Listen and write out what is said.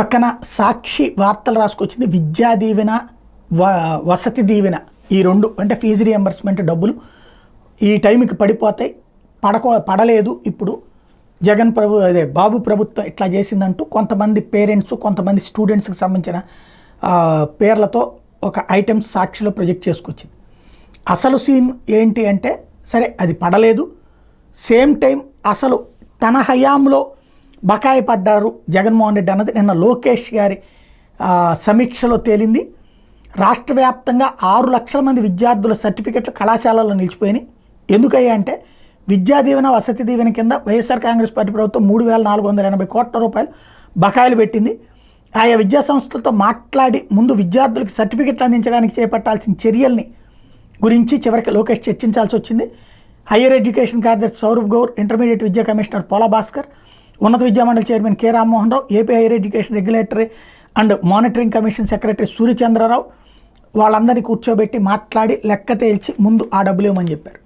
పక్కన సాక్షి వార్తలు రాసుకొచ్చింది. విద్యా దీవెన, వసతి దీవెన ఈ రెండు, అంటే ఫీజు రియంబర్స్మెంట్ డబ్బులు ఈ టైంకి పడిపోతాయి, పడలేదు. ఇప్పుడు జగన్ బాబు ప్రభుత్వం ఇట్లా చేసిందంటూ కొంతమంది పేరెంట్స్, కొంతమంది స్టూడెంట్స్కి సంబంధించిన పేర్లతో ఒక ఐటమ్స్ సాక్షిలో ప్రొజెక్ట్ చేసుకొచ్చింది. అసలు సీన్ ఏంటి అంటే, సరే అది పడలేదు, సేమ్ టైం అసలు తన హయాంలో బకాయి పడ్డారు జగన్మోహన్ రెడ్డి అన్నది నిన్న లోకేష్ గారి సమీక్షలో తేలింది. రాష్ట్ర వ్యాప్తంగా 6 లక్షల మంది విద్యార్థుల సర్టిఫికెట్లు కళాశాలల్లో నిలిచిపోయినాయి. ఎందుకయ్యా అంటే, విద్యా దీవెన, వసతి దీవెన కింద వైఎస్ఆర్ కాంగ్రెస్ పార్టీ ప్రభుత్వం 3,480 కోట్ల రూపాయలు బకాయిలు పెట్టింది. ఆయా విద్యా సంస్థలతో మాట్లాడి ముందు విద్యార్థులకు సర్టిఫికెట్లు అందించడానికి చేపట్టాల్సిన చర్యల్ని గురించి చివరికి లోకేష్ చర్చించాల్సి వచ్చింది. హయ్యర్ ఎడ్యుకేషన్ కార్యదర్శి సౌరభ్ గౌర్, ఇంటర్మీడియట్ విద్యా కమిషనర్ పోలా భాస్కర్, ఉన్నత విద్యామండలి chairman K Rammohan Rao, AP higher education regulatory and monitoring commission secretary Suryachandra Rao వాళ్ళందరినీ కూర్చోబెట్టి మాట్లాడి లెక్క తేల్చి ముందు ఆ డబ్బులు ఇవ్వమని చెప్పారు.